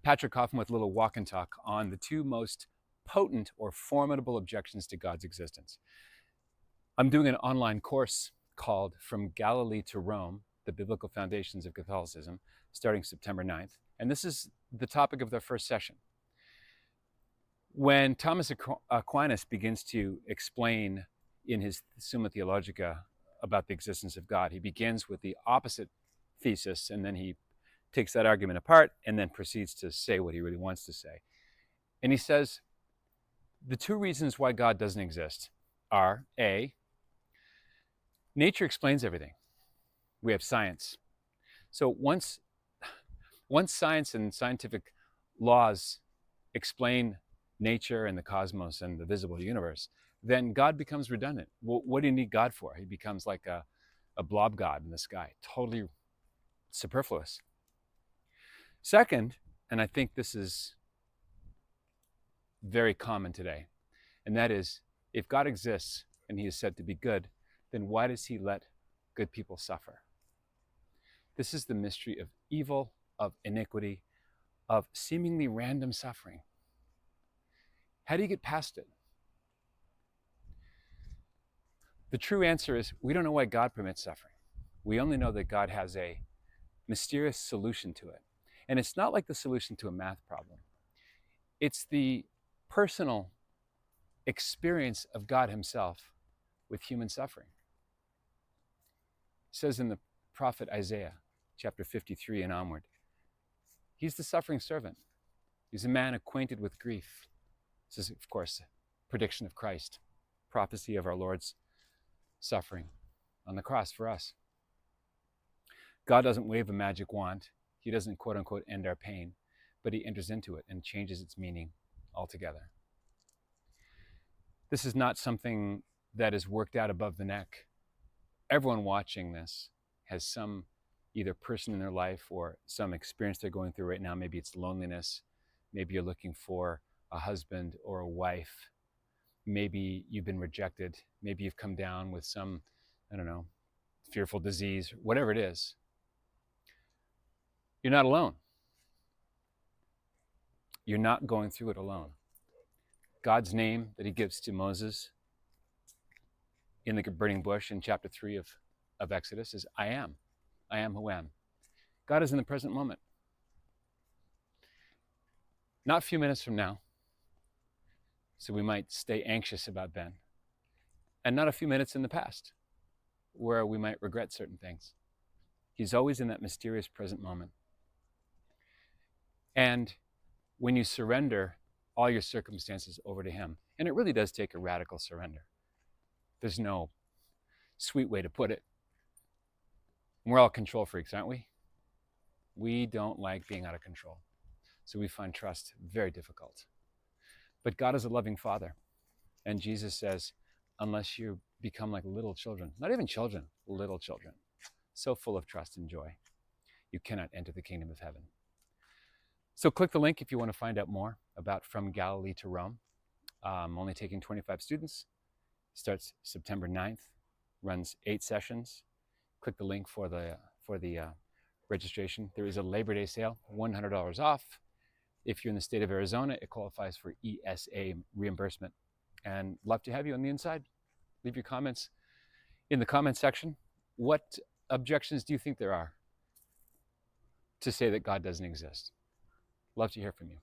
Patrick Coffin with a little walk and talk on the two most potent or formidable objections to God's existence. I'm doing an online course called From Galilee to Rome, the Biblical Foundations of Catholicism, starting September 9th. And this is the topic of the first session. When Thomas Aquinas begins to explain in his Summa Theologica about the existence of God, he begins with the opposite thesis, and then he takes that argument apart and then proceeds to say what he really wants to say. And he says, the two reasons why God doesn't exist are, A, nature explains everything. We have science. So once science and scientific laws explain nature and the cosmos and the visible universe, then God becomes redundant. What do you need God for? He becomes like a blob God in the sky, totally superfluous. Second, and I think this is very common today, and that is, if God exists and he is said to be good, then why does he let good people suffer? This is the mystery of evil, of iniquity, of seemingly random suffering. How do you get past it? The true answer is we don't know why God permits suffering. We only know that God has a mysterious solution to it. And it's not like the solution to a math problem. It's the personal experience of God himself with human suffering. It says in the prophet Isaiah, chapter 53 and onward, he's the suffering servant. He's a man acquainted with grief. This is, of course, a prediction of Christ, prophecy of our Lord's suffering on the cross for us. God doesn't wave a magic wand. He doesn't, quote unquote, end our pain, but he enters into it and changes its meaning altogether. This is not something that is worked out above the neck. Everyone watching this has some either person in their life or some experience they're going through right now. Maybe it's loneliness. Maybe you're looking for a husband or a wife. Maybe you've been rejected. Maybe you've come down with some, fearful disease, whatever it is. You're not alone. You're not going through it alone. God's name that he gives to Moses in the burning bush in chapter 3 of Exodus is I am. I am who am. God is in the present moment. Not a few minutes from now, so we might stay anxious about Ben. And not a few minutes in the past, where we might regret certain things. He's always in that mysterious present moment. And when you surrender all your circumstances over to him, and it really does take a radical surrender. There's no sweet way to put it. We're all control freaks, aren't we? We don't like being out of control. So we find trust very difficult. But God is a loving Father. And Jesus says, unless you become like little children, not even children, little children, so full of trust and joy, you cannot enter the kingdom of heaven. So click the link if you want to find out more about From Galilee to Rome. I'm only taking 25 students. Starts September 9th, runs 8 sessions. Click the link for the registration. There is a Labor Day sale, $100 off. If you're in the state of Arizona, it qualifies for ESA reimbursement. And love to have you on the inside. Leave your comments in the comment section. What objections do you think there are to say that God doesn't exist? Love to hear from you.